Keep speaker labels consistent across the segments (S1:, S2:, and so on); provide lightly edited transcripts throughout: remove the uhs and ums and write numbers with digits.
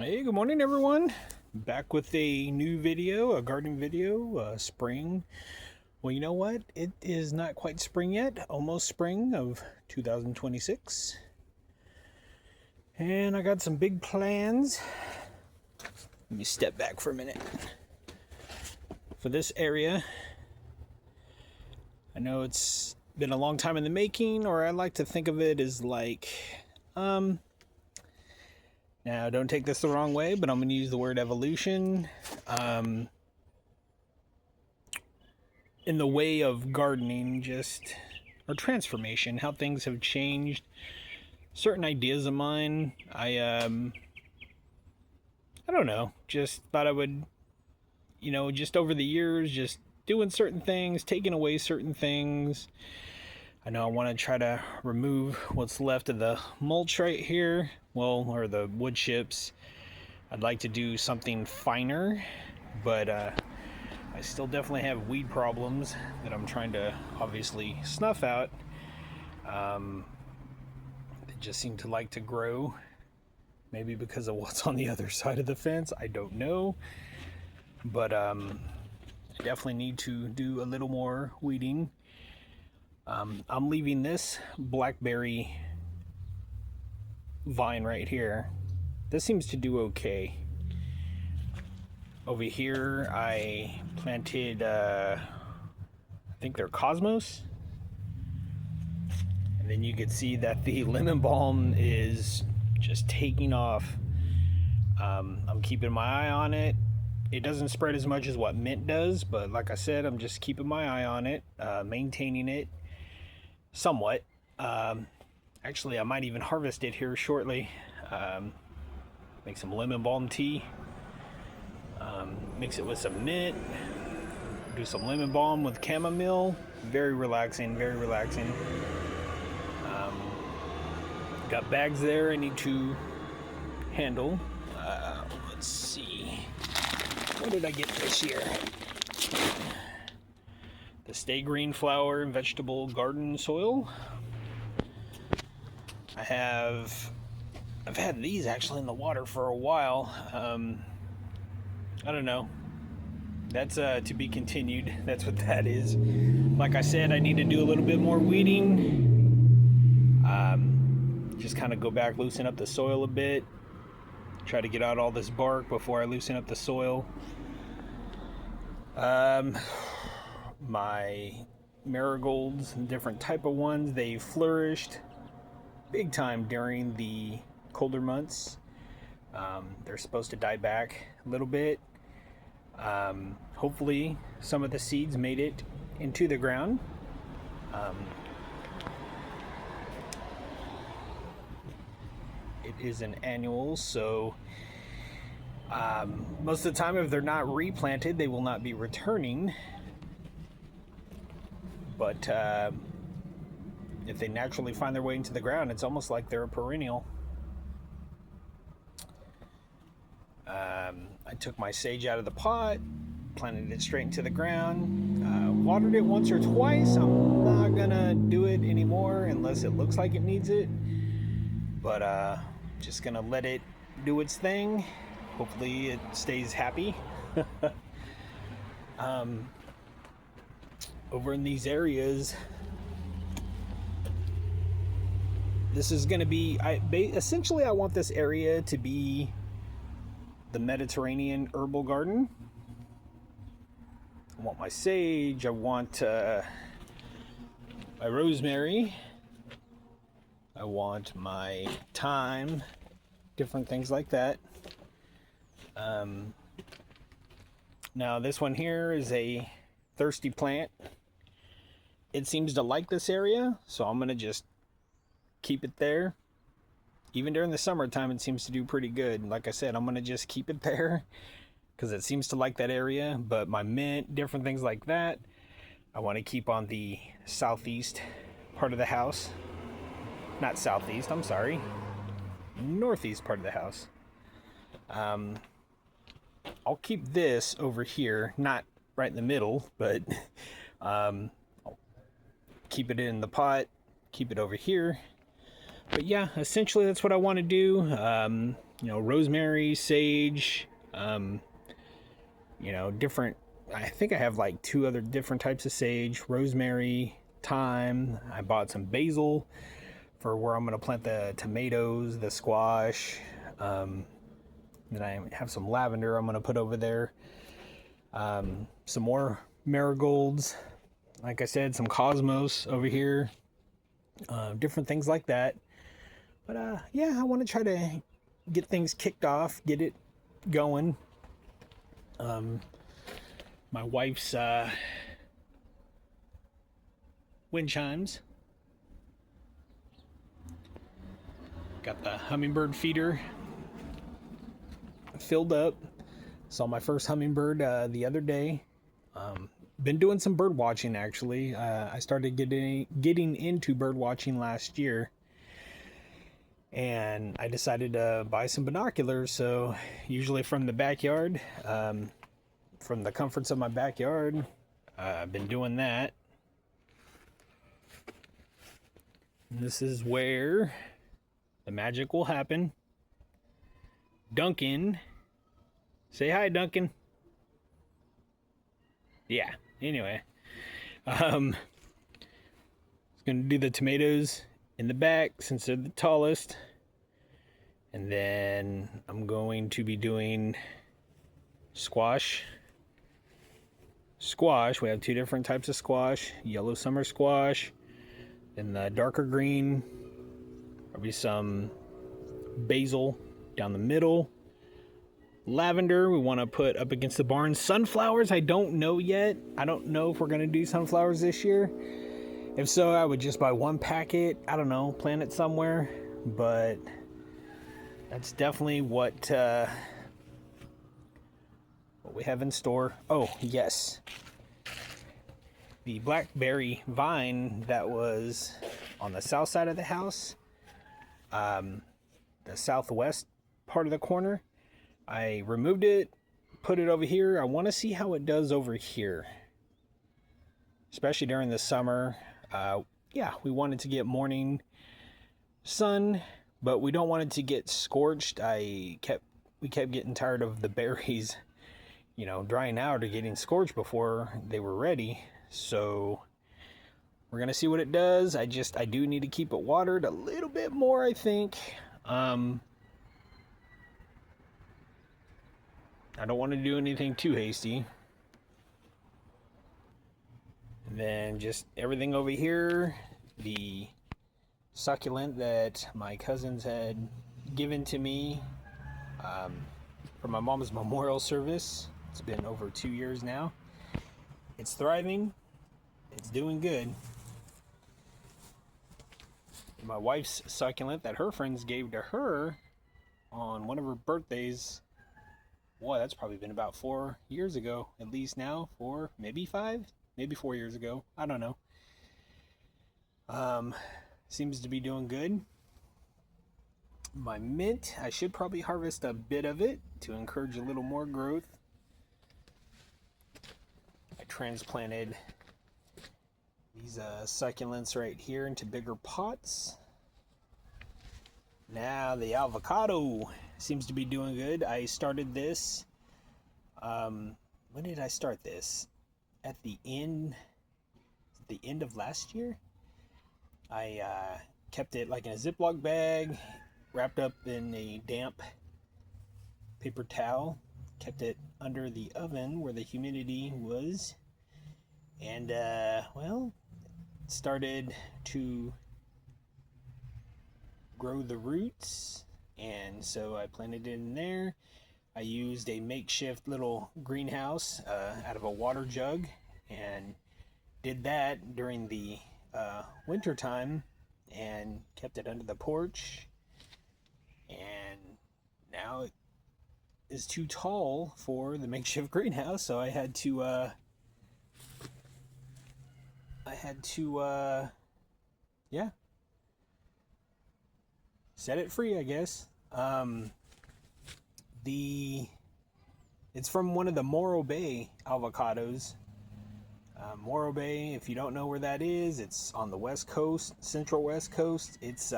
S1: Hey, good morning, everyone. Back with a new video, a gardening video, spring. Well, you know what? It is not quite spring yet, almost spring of 2026. And I got some big plans. Let me step back for a minute. For this area, I know it's been a long time in the making, or I like to think of it as like, now don't take this the wrong way, but I'm going to use the word evolution. In the way of gardening, just or transformation, how things have changed. Certain ideas of mine, I don't know, just thought I would, just over the years, just doing certain things, taking away certain things. I know I want to try to remove what's left of the mulch right here, or the wood chips. I'd like to do something finer, but I still definitely have weed problems that I'm trying to obviously snuff out. They just seem to like to grow. Maybe because of what's on the other side of the fence. I don't know. But I definitely need to do a little more weeding. I'm leaving this blackberry vine right here. This seems to do okay. Over here, I planted, I think they're Cosmos. And then you can see that the lemon balm is just taking off. I'm keeping my eye on it. It doesn't spread as much as what mint does, but like I said, I'm just keeping my eye on it, maintaining it somewhat. Actually, I might even harvest it here shortly. Make some lemon balm tea. Mix it with some mint. Do some lemon balm with chamomile. Very relaxing, very relaxing. Got bags there I need to handle. Let's see. What did I get this year? The Stay Green Flower Vegetable Garden Soil. I've had these actually in the water for a while. I don't know. That's to be continued. That's what that is. Like I said, I need to do a little bit more weeding. Just kind of go back, loosen up the soil a bit. Try to get out all this bark before I loosen up the soil. My marigolds, different type of ones, they flourished big time during the colder months. They're supposed to die back a little bit. Hopefully some of the seeds made it into the ground. It is an annual, so most of the time if they're not replanted, they will not be returning. But if they naturally find their way into the ground, it's almost like they're a perennial. I took my sage out of the pot, planted it straight into the ground, watered it once or twice. I'm not gonna do it anymore unless it looks like it needs it, but just gonna let it do its thing. Hopefully it stays happy. Over in these areas, this is gonna be, essentially I want this area to be the Mediterranean herbal garden. I want my sage, I want my rosemary, I want my thyme, different things like that. Now this one here is a thirsty plant. It seems to like this area, so I'm gonna just keep it there. Even during the summertime, it seems to do pretty good. Like I said, I'm gonna just keep it there because it seems to like that area. But my mint, different things like that, I want to keep on the southeast part of the house. Not southeast, I'm sorry. Northeast part of the house. I'll keep this over here, not right in the middle, but I'll keep it in the pot, keep it over here. But yeah, essentially that's what I want to do. Rosemary, sage, different. I think I have like two other different types of sage: rosemary, thyme. I bought some basil for where I'm going to plant the tomatoes, the squash. Then I have some lavender I'm going to put over there. Some more marigolds. Like I said, some cosmos over here. Different things like that. But yeah, I want to try to get things kicked off, get it going. My wife's wind chimes. Got the hummingbird feeder filled up. Saw my first hummingbird the other day. Been doing some bird watching actually. I started getting into bird watching last year, and I decided to buy some binoculars. So usually from the backyard, from the comforts of my backyard, I've been doing that. And this is where the magic will happen. Duncan. Say hi, Duncan. Yeah, anyway. Gonna do the tomatoes in the back since they're the tallest. And then I'm going to be doing squash. We have two different types of squash. Yellow summer squash. And the darker green. Probably some basil down the middle. Lavender we want to put up against the barn. Sunflowers I don't know yet. I don't know if we're going to do sunflowers this year. If so, I would just buy one packet. I don't know, plant it somewhere. But that's definitely what we have in store. Oh, yes. The blackberry vine that was on the south side of the house, the southwest part of the corner, I removed it, put it over here. I want to see how it does over here, especially during the summer. Yeah, we wanted to get morning sun, but we don't want it to get scorched. We kept getting tired of the berries, drying out or getting scorched before they were ready. So we're gonna see what it does. I do need to keep it watered a little bit more, I think. I don't want to do anything too hasty. And then just everything over here, the succulent that my cousins had given to me for my mom's memorial service. It's been over 2 years now. It's thriving. It's doing good. My wife's succulent that her friends gave to her on one of her birthdays. Boy, that's probably been about 4 years ago, at least now. 4, maybe 5, maybe 4 years ago. I don't know. Seems to be doing good. My mint, I should probably harvest a bit of it to encourage a little more growth. I transplanted these succulents right here into bigger pots. Now the avocado seems to be doing good. I started this. When did I start this? At the end of last year. I kept it like in a Ziploc bag, wrapped up in a damp paper towel, kept it under the oven where the humidity was, and started to grow the roots, and so I planted it in there. I used a makeshift little greenhouse out of a water jug and did that during the winter time and kept it under the porch, and now it is too tall for the makeshift greenhouse, so I had to set it free, I guess. It's from one of the Morro Bay avocados. Morro Bay, if you don't know where that is, it's on the west coast, central west coast. It's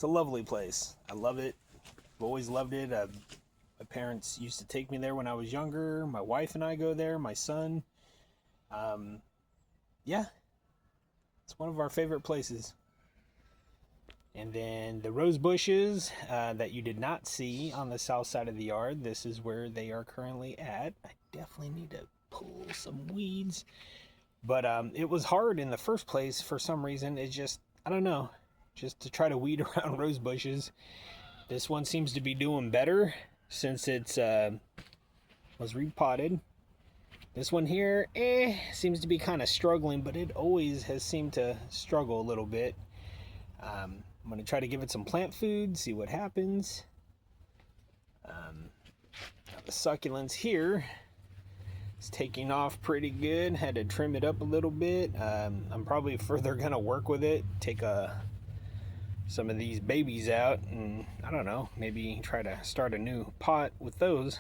S1: It's a lovely place. I love it. I've always loved it. My parents used to take me there when I was younger. My wife and I go there. My son. Yeah, it's one of our favorite places. And then the rose bushes that you did not see on the south side of the yard, this is where they are currently at. I definitely need to pull some weeds. But it was hard in the first place for some reason. It's just, I don't know, just to try to weed around rose bushes. This one seems to be doing better since it's was repotted. This one here, seems to be kind of struggling, but it always has seemed to struggle a little bit. I'm going to try to give it some plant food, see what happens. The succulents here is taking off pretty good. Had to trim it up a little bit. I'm probably further going to work with it, take some of these babies out, and I don't know, maybe try to start a new pot with those.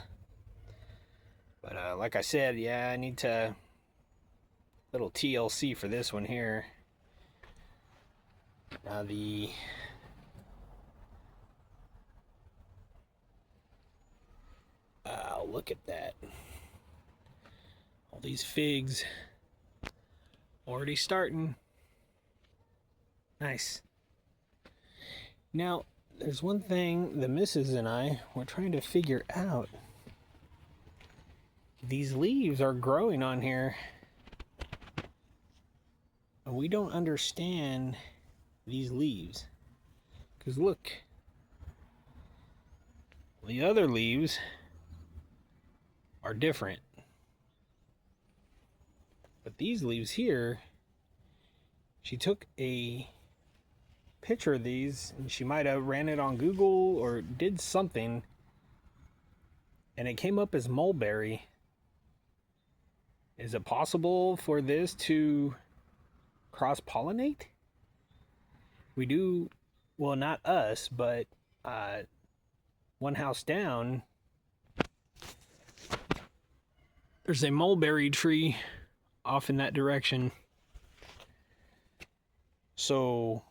S1: But like I said, yeah, I need to little TLC for this one here. Now look at that. All these figs already starting. Nice. Now, there's one thing the missus and I were trying to figure out. These leaves are growing on here. And we don't understand these leaves. Because look, the other leaves are different. But these leaves here, she took a picture of these and she might have ran it on Google or did something, and it came up as mulberry. Is it possible for this to cross-pollinate? We do, well, not us, but one house down, there's a mulberry tree off in that direction. So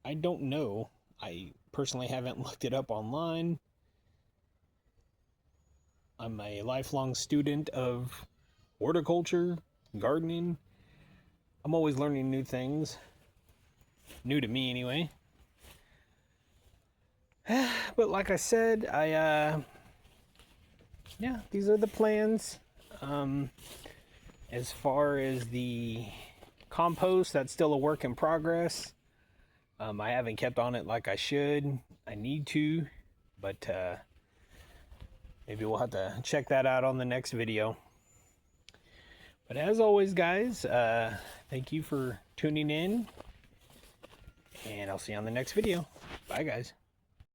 S1: I don't know. I personally haven't looked it up online. I'm a lifelong student of horticulture, gardening. I'm always learning new things. New to me anyway. But like I said, yeah, these are the plans. As far as the compost, that's still a work in progress. I haven't kept on it like I should. I need to, but maybe we'll have to check that out on the next video. But as always, guys, thank you for tuning in, and I'll see you on the next video. Bye, guys.